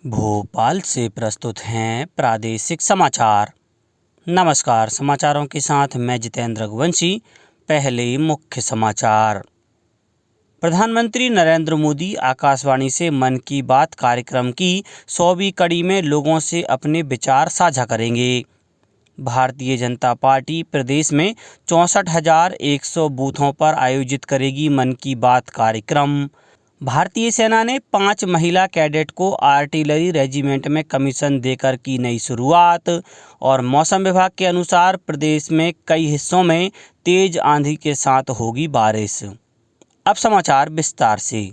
भोपाल से प्रस्तुत हैं प्रादेशिक समाचार। नमस्कार, समाचारों के साथ मैं जितेंद्र रघुवंशी। पहले मुख्य समाचार। प्रधानमंत्री नरेंद्र मोदी आकाशवाणी से मन की बात कार्यक्रम की 100वीं कड़ी में लोगों से अपने विचार साझा करेंगे। भारतीय जनता पार्टी प्रदेश में 64,100 बूथों पर आयोजित करेगी मन की बात कार्यक्रम। भारतीय सेना ने 5 महिला कैडेट को आर्टिलरी रेजिमेंट में कमीशन देकर की नई शुरुआत। और मौसम विभाग के अनुसार प्रदेश में कई हिस्सों में तेज आंधी के साथ होगी बारिश। अब समाचार विस्तार से।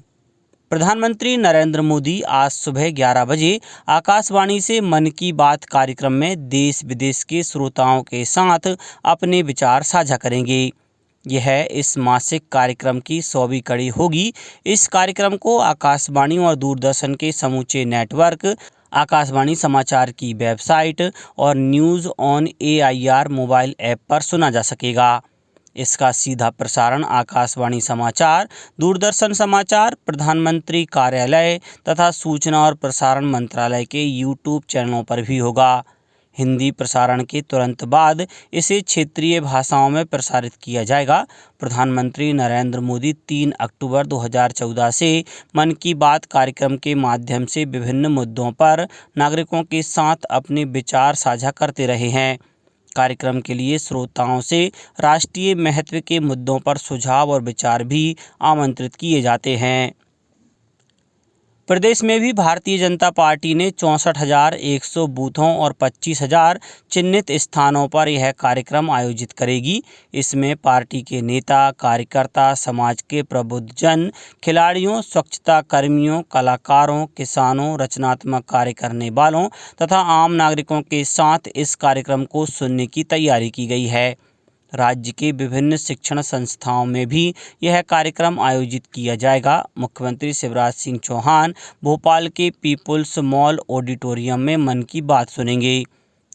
प्रधानमंत्री नरेंद्र मोदी आज सुबह 11 बजे आकाशवाणी से मन की बात कार्यक्रम में देश विदेश के श्रोताओं के साथ अपने विचार साझा करेंगे। यह इस मासिक कार्यक्रम की 100वीं कड़ी होगी। इस कार्यक्रम को आकाशवाणी और दूरदर्शन के समूचे नेटवर्क, आकाशवाणी समाचार की वेबसाइट और news on AIR mobile app पर सुना जा सकेगा। इसका सीधा प्रसारण आकाशवाणी समाचार, दूरदर्शन समाचार, प्रधानमंत्री कार्यालय तथा सूचना और प्रसारण मंत्रालय के YouTube चैनलों पर भी होगा। हिंदी प्रसारण के तुरंत बाद इसे क्षेत्रीय भाषाओं में प्रसारित किया जाएगा। प्रधानमंत्री नरेंद्र मोदी 3 अक्टूबर 2014 से मन की बात कार्यक्रम के माध्यम से विभिन्न मुद्दों पर नागरिकों के साथ अपने विचार साझा करते रहे हैं। कार्यक्रम के लिए श्रोताओं से राष्ट्रीय महत्व के मुद्दों पर सुझाव और विचार भी आमंत्रित किए जाते हैं। प्रदेश में भी भारतीय जनता पार्टी ने 64,100 बूथों और 25,000 चिन्हित स्थानों पर यह कार्यक्रम आयोजित करेगी। इसमें पार्टी के नेता, कार्यकर्ता, समाज के प्रबुद्धजन, खिलाड़ियों, स्वच्छता कर्मियों, कलाकारों, किसानों, रचनात्मक कार्य करने वालों तथा आम नागरिकों के साथ इस कार्यक्रम को सुनने की तैयारी की गई है। राज्य के विभिन्न शिक्षण संस्थाओं में भी यह कार्यक्रम आयोजित किया जाएगा। मुख्यमंत्री शिवराज सिंह चौहान भोपाल के पीपुल्स मॉल ऑडिटोरियम में मन की बात सुनेंगे,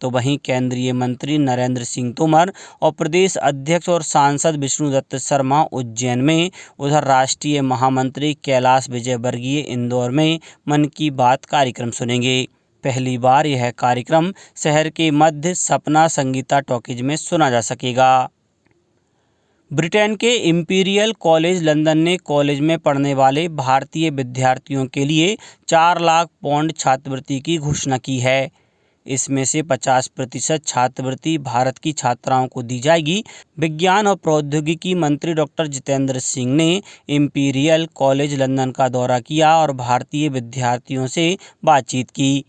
तो वहीं केंद्रीय मंत्री नरेंद्र सिंह तोमर और प्रदेश अध्यक्ष और सांसद विष्णुदत्त शर्मा उज्जैन में, उधर राष्ट्रीय महामंत्री कैलाश विजयवर्गीय इंदौर में मन की बात कार्यक्रम सुनेंगे। पहली बार यह कार्यक्रम शहर के मध्य सपना संगीता टॉकीज में सुना जा सकेगा। ब्रिटेन के इंपीरियल कॉलेज लंदन ने कॉलेज में पढ़ने वाले भारतीय विद्यार्थियों के लिए 4 लाख पाउंड छात्रवृत्ति की घोषणा की है। इसमें से 50% छात्रवृत्ति भारत की छात्राओं को दी जाएगी। विज्ञान और प्रौद्योगिकी मंत्री डॉक्टर जितेंद्र सिंह ने इंपीरियल कॉलेज लंदन का दौरा किया और भारतीय विद्यार्थियों से बातचीत की।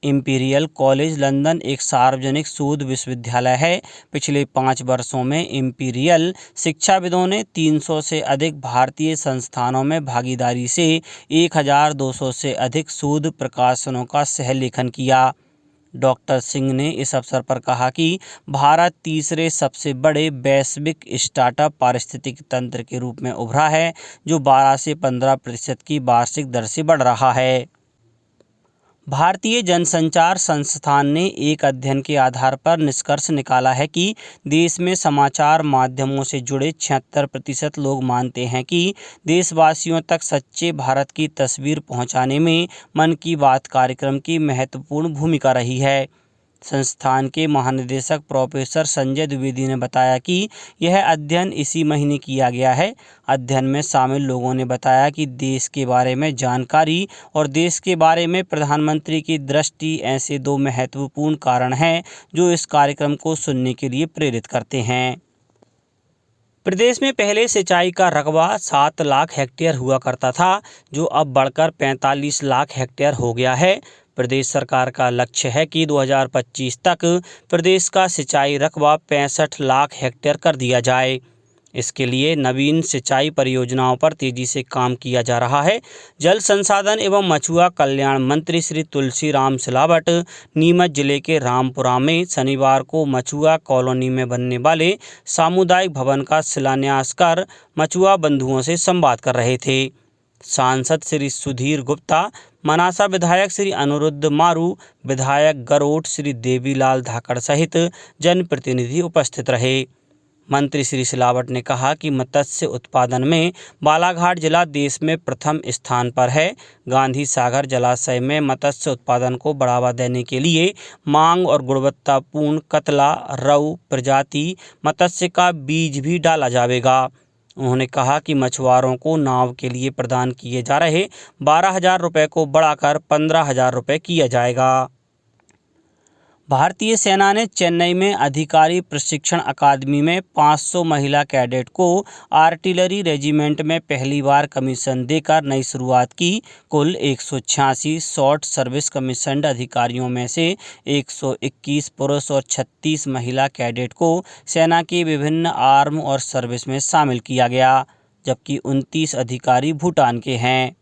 इंपीरियल कॉलेज लंदन एक सार्वजनिक शोध विश्वविद्यालय है। पिछले 5 वर्षों में इंपीरियल शिक्षाविदों ने 300 से अधिक भारतीय संस्थानों में भागीदारी से 1,200 से अधिक शोध प्रकाशनों का सहलेखन किया। डॉक्टर सिंह ने इस अवसर पर कहा कि भारत तीसरे सबसे बड़े वैश्विक स्टार्टअप पारिस्थितिकी तंत्र के रूप में उभरा है, जो 12 से 15% की वार्षिक दर से बढ़ रहा है। भारतीय जनसंचार संस्थान ने एक अध्ययन के आधार पर निष्कर्ष निकाला है कि देश में समाचार माध्यमों से जुड़े 76% लोग मानते हैं कि देशवासियों तक सच्चे भारत की तस्वीर पहुंचाने में मन की बात कार्यक्रम की महत्वपूर्ण भूमिका रही है। संस्थान के महानिदेशक प्रोफेसर संजय द्विवेदी ने बताया कि यह अध्ययन इसी महीने किया गया है। अध्ययन में शामिल लोगों ने बताया कि देश के बारे में जानकारी और देश के बारे में प्रधानमंत्री की दृष्टि ऐसे 2 महत्वपूर्ण कारण हैं जो इस कार्यक्रम को सुनने के लिए प्रेरित करते हैं। प्रदेश में पहले सिंचाई का रकबा 7 लाख हेक्टेयर हुआ करता था, जो अब बढ़कर 45 लाख हेक्टेयर हो गया है। प्रदेश सरकार का लक्ष्य है कि 2025 तक प्रदेश का सिंचाई रकबा 65 लाख हेक्टेयर कर दिया जाए। इसके लिए नवीन सिंचाई परियोजनाओं पर तेजी से काम किया जा रहा है। जल संसाधन एवं मछुआ कल्याण मंत्री श्री तुलसीराम सिलावट नीमच जिले के रामपुरा में शनिवार को मछुआ कॉलोनी में बनने वाले सामुदायिक भवन का शिलान्यास कर मछुआ बंधुओं से संवाद कर रहे थे। सांसद श्री सुधीर गुप्ता, मनासा विधायक श्री अनिरुद्ध मारू, विधायक गरोट श्री देवीलाल धाकड़ सहित जनप्रतिनिधि उपस्थित रहे। मंत्री श्री सिलावट ने कहा कि मत्स्य उत्पादन में बालाघाट जिला देश में प्रथम स्थान पर है। गांधी सागर जलाशय में मत्स्य उत्पादन को बढ़ावा देने के लिए मांग और गुणवत्तापूर्ण कतला रोहू प्रजाति मत्स्य का बीज भी डाला जाएगा। उन्होंने कहा कि मछुआरों को नाव के लिए प्रदान किए जा रहे 12,000 रुपये को बढ़ाकर 15,000 रुपये किया जाएगा। भारतीय सेना ने चेन्नई में अधिकारी प्रशिक्षण अकादमी में 500 महिला कैडेट को आर्टिलरी रेजिमेंट में पहली बार कमीशन देकर नई शुरुआत की। कुल 186 शॉर्ट सर्विस कमीशन्ड अधिकारियों में से 121 पुरुष और 36 महिला कैडेट को सेना के विभिन्न आर्म और सर्विस में शामिल किया गया, जबकि 29 अधिकारी भूटान के हैं।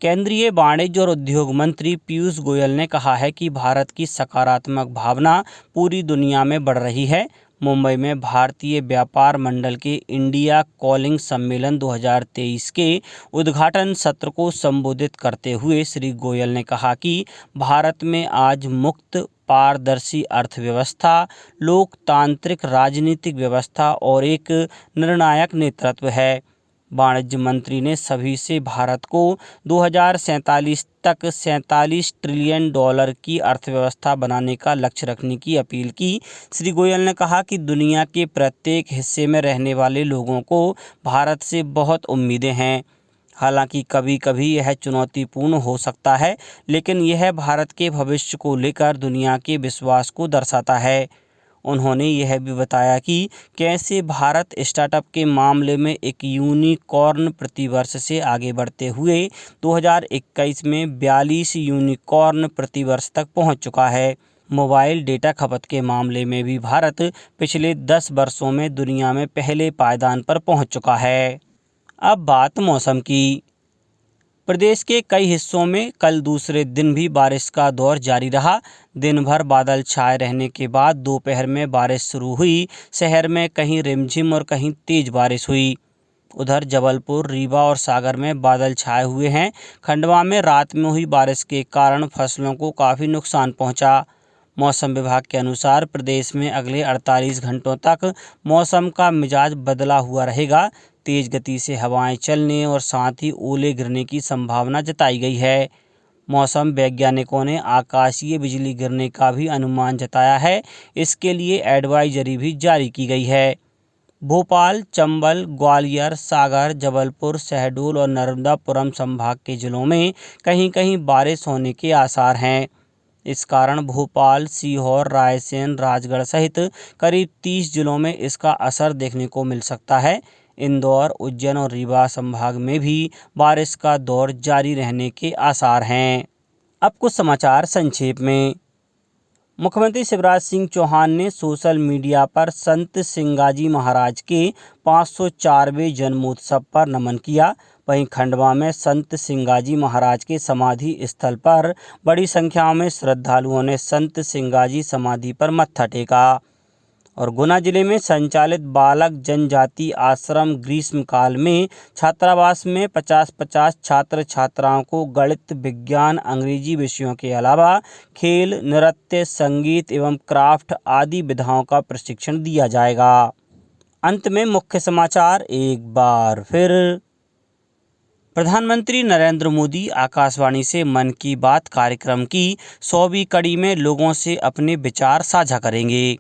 केंद्रीय वाणिज्य और उद्योग मंत्री पीयूष गोयल ने कहा है कि भारत की सकारात्मक भावना पूरी दुनिया में बढ़ रही है। मुंबई में भारतीय व्यापार मंडल के इंडिया कॉलिंग सम्मेलन 2023 के उद्घाटन सत्र को संबोधित करते हुए श्री गोयल ने कहा कि भारत में आज मुक्त, पारदर्शी अर्थव्यवस्था, लोकतांत्रिक राजनीतिक व्यवस्था और एक निर्णायक नेतृत्व है। वाणिज्य मंत्री ने सभी से भारत को 2047 तक $47 ट्रिलियन की अर्थव्यवस्था बनाने का लक्ष्य रखने की अपील की। श्री गोयल ने कहा कि दुनिया के प्रत्येक हिस्से में रहने वाले लोगों को भारत से बहुत उम्मीदें हैं। हालांकि कभी कभी यह चुनौतीपूर्ण हो सकता है, लेकिन यह भारत के भविष्य को लेकर दुनिया के विश्वास को दर्शाता है। उन्होंने यह भी बताया कि कैसे भारत स्टार्टअप के मामले में एक यूनिकॉर्न प्रतिवर्ष से आगे बढ़ते हुए 2021 में 42 यूनिकॉर्न प्रतिवर्ष तक पहुंच चुका है। मोबाइल डेटा खपत के मामले में भी भारत पिछले 10 वर्षों में दुनिया में पहले पायदान पर पहुंच चुका है। अब बात मौसम की। प्रदेश के कई हिस्सों में कल दूसरे दिन भी बारिश का दौर जारी रहा। दिन भर बादल छाए रहने के बाद दोपहर में बारिश शुरू हुई। शहर में कहीं रिमझिम और कहीं तेज बारिश हुई। उधर जबलपुर, रीवा और सागर में बादल छाए हुए हैं। खंडवा में रात में हुई बारिश के कारण फसलों को काफ़ी नुकसान पहुंचा। मौसम विभाग के अनुसार प्रदेश में अगले 48 घंटों तक मौसम का मिजाज बदला हुआ रहेगा। तेज गति से हवाएं चलने और साथ ही ओले गिरने की संभावना जताई गई है। मौसम वैज्ञानिकों ने आकाशीय बिजली गिरने का भी अनुमान जताया है। इसके लिए एडवाइजरी भी जारी की गई है। भोपाल, चंबल, ग्वालियर, सागर, जबलपुर, शहडोल और नर्मदापुरम संभाग के जिलों में कहीं कहीं बारिश होने के आसार हैं। इस कारण भोपाल, सीहोर, रायसेन, राजगढ़ सहित करीब 30 जिलों में इसका असर देखने को मिल सकता है। इंदौर, उज्जैन और रीवा संभाग में भी बारिश का दौर जारी रहने के आसार हैं। अब कुछ समाचार संक्षेप में। मुख्यमंत्री शिवराज सिंह चौहान ने सोशल मीडिया पर संत सिंगाजी महाराज के 504वें जन्मोत्सव पर नमन किया। वहीं खंडवा में संत सिंगाजी महाराज के समाधि स्थल पर बड़ी संख्या में श्रद्धालुओं ने संत सिंगाजी समाधि पर मत्था टेका। और गुना जिले में संचालित बालक जनजाति आश्रम ग्रीष्मकाल में छात्रावास में 50-50 छात्र छात्राओं को गणित, विज्ञान, अंग्रेजी विषयों के अलावा खेल, नृत्य, संगीत एवं क्राफ्ट आदि विधाओं का प्रशिक्षण दिया जाएगा। अंत में मुख्य समाचार एक बार फिर। प्रधानमंत्री नरेंद्र मोदी आकाशवाणी से मन की बात कार्यक्रम की 100वीं कड़ी में लोगों से अपने विचार साझा करेंगे।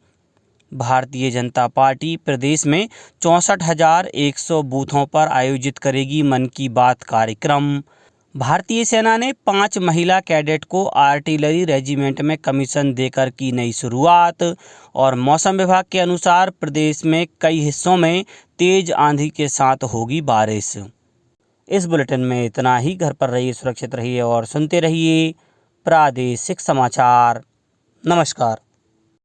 भारतीय जनता पार्टी प्रदेश में 64,100 बूथों पर आयोजित करेगी मन की बात कार्यक्रम। भारतीय सेना ने 5 महिला कैडेट को आर्टिलरी रेजिमेंट में कमीशन देकर की नई शुरुआत। और मौसम विभाग के अनुसार प्रदेश में कई हिस्सों में तेज आंधी के साथ होगी बारिश। इस बुलेटिन में इतना ही। घर पर रहिए, सुरक्षित रहिए और सुनते रहिए प्रादेशिक समाचार। नमस्कार।